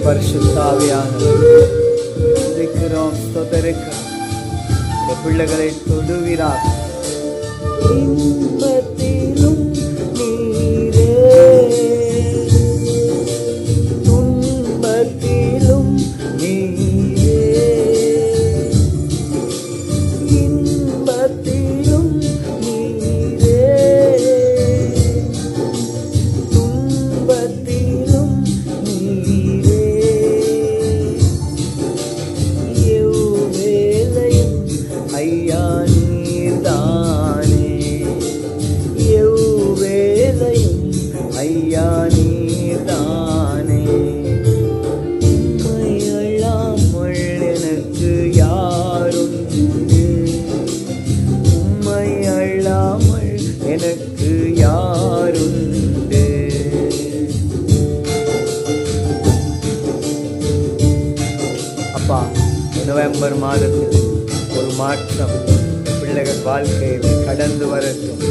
பரிசுத்த ஆவியானவர் துதிக்கிறோம், ஸ்தோத்திரிக்கிறோம். இந்த பிள்ளைகளை தொடுவீராக. இன்பத்திலும் நீரே, துன்பத்திலும் நீரே, இன்பத்திலும் நீரே, துன்பத்திலும் நீரே, எவ்வேளையும் ஐயா நீர்தானே, எவ்வேளையும் ஐயா நீர்தானே. உம்மை அல்லாமல் எனக்கு யாருண்டு, உம்மை அல்லாமல் எனக்கு யாருண்டு. அப்பா, நவம்பர் மாதத்தில் ஒரு மாற்றம் பிள்ளைகள் வாழ்க்கையில் கடந்து வரட்டும்.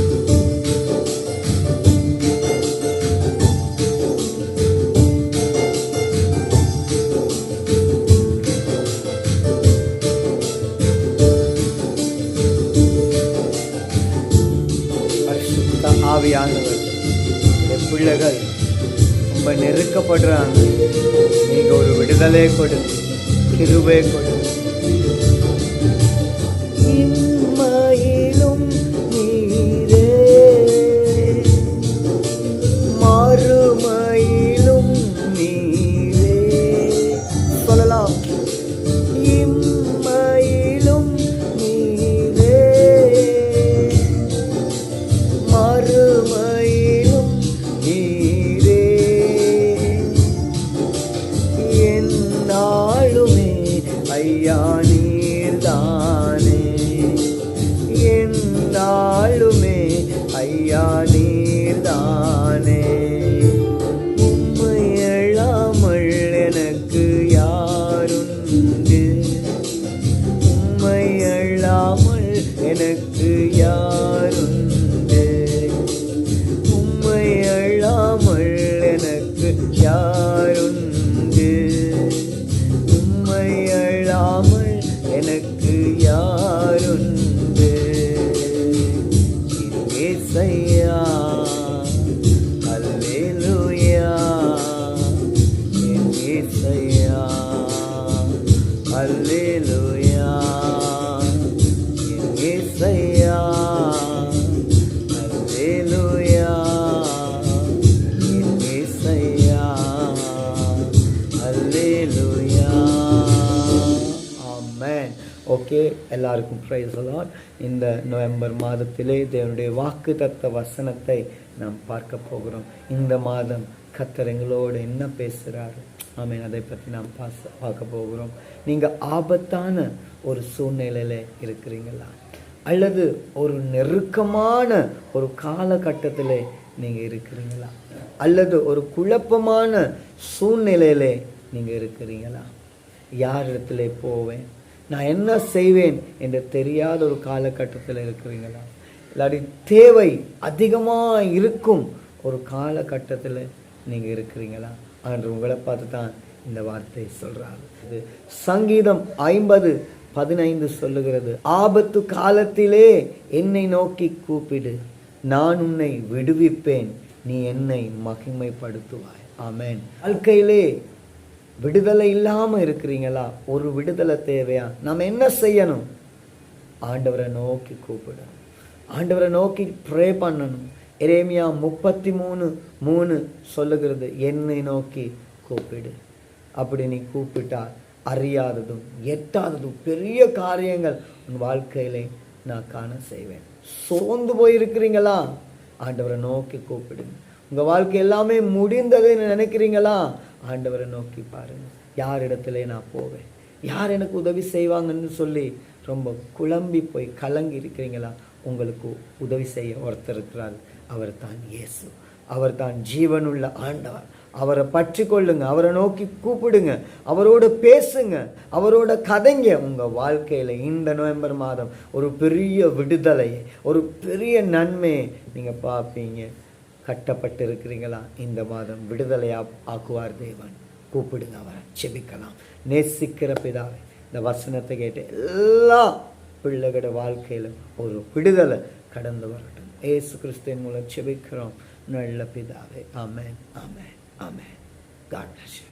பரிசுத்த ஆவியானவர், இந்த பிள்ளைகள் ரொம்ப நெருக்கப்படுறாங்க. நீங்க ஒரு விடுதலை கொடுத்து, கிருபை கொடுத்து. இம்மையிலும் நீரே, மறுமையிலும் நீரே. சொல்லலாம். இம்மையிலும் நீரே, மறுமையிலும் நீரே, என்னாலுமே ஐயா நீர்தானே, என்னாலுமே ஐயா நீர்தானே. உம்மை அல்லாமல் எனக்கு யாருண்டு, உம்மை அல்லாமல் எனக்கு யாருண்டு, உம்மை அல்லாமல் எனக்கு யாருண்டு, உம்மை அல்லாமல் எனக்கு யாருண்டு. ஏசையா, அல்லேலூயா, ஏசையா, அல்லேலூயா, ஏசையா, அல்லேலூயா, ஏசையா, அல்லேலூயா. ஆமென். ஓகே, எல்லாருக்கும் பிரைஸ் தி லார்ட். இந்த நவம்பர் மாதத்திலே தேவனுடைய வாக்குத்தத்த வசனத்தை நாம் பார்க்க போகிறோம். இந்த மாதம் கர்த்தர் எங்களோடு என்ன பேசுகிறாரு, ஆமென், அதை பற்றி நாம் பார்க்க போகிறோம். நீங்கள் ஆபத்தான ஒரு சூழ்நிலையில் இருக்கிறீங்களா, அல்லது ஒரு நெருக்கமான ஒரு காலகட்டத்தில் நீங்கள் இருக்கிறீங்களா, அல்லது ஒரு குழப்பமான சூழ்நிலையில் நீங்கள் இருக்கிறீங்களா? யார் இடத்துல போவேன், நான் என்ன செய்வேன் என்று தெரியாத ஒரு காலகட்டத்தில் இருக்கிறீங்களா? இல்லாட்டி தேவை அதிகமாக இருக்கும் ஒரு காலகட்டத்தில் நீங்கள் இருக்கிறீங்களா? என்று உங்களை பார்த்து தான் இந்த வார்த்தை சொல்கிறாரு. இது சங்கீதம் 50:15 சொல்லுகிறது, ஆபத்து காலத்திலே என்னை நோக்கி கூப்பிடு, நான் உன்னை விடுவிப்பேன், நீ என்னை மகிமைப்படுத்துவாய். ஆமென். வாழ்க்கையிலே விடுதலை இல்லாமல் இருக்கிறீங்களா? ஒரு விடுதலை தேவையா? நாம் என்ன செய்யணும்? ஆண்டவரை நோக்கி கூப்பிடணும், ஆண்டவரை நோக்கி ப்ரே பண்ணணும். எரேமியா 33:3 சொல்லுகிறது, என்னை நோக்கி கூப்பிடு. அப்படி நீ கூப்பிட்டால் அறியாததும் எட்டாததும் பெரிய காரியங்கள் உன் வாழ்க்கையிலே நான் காண செய்வேன். சோர்ந்து போயிருக்கிறீங்களா? ஆண்டவரை நோக்கி கூப்பிடுங்க. உங்கள் வாழ்க்கை எல்லாமே முடிந்ததுன்னு நினைக்கிறீங்களா? ஆண்டவரை நோக்கி பாருங்க. யார் இடத்துல நான் போவேன், யார் எனக்கு உதவி செய்வாங்கன்னு சொல்லி ரொம்ப குழம்பி போய் கலங்கி இருக்கிறீங்களா? உங்களுக்கு உதவி செய்ய ஒருத்தர் இருக்கிறார். அவர் தான் இயேசு. அவர் தான் ஜீவனுள்ள ஆண்டவர். அவரை பற்றி கொள்ளுங்க, அவரை நோக்கி கூப்பிடுங்க, அவரோட பேசுங்க, அவரோட கதைங்க. உங்கள் வாழ்க்கையில் இந்த நவம்பர் மாதம் ஒரு பெரிய விடுதலையை, ஒரு பெரிய நன்மையை நீங்கள் பார்ப்பீங்க. கட்டப்பட்டு இருக்கிறீங்களா? இந்த மாதம் விடுதலை ஆக்குவார் தேவன். கூப்பிடுங்க அவரை, செபிக்கலாம். நேசிக்கிற பிதாவே, இந்த வசனத்தை கேட்டு எல்லா பிள்ளைகளோட வாழ்க்கையிலும் ஒரு விடுதலை கடந்து வரட்டும். இயேசு கிறிஸ்துவின் மூலம் செபிக்கிறோம் நல்ல பிதாவே. ஆமென், ஆமென், ஆமென். God bless you.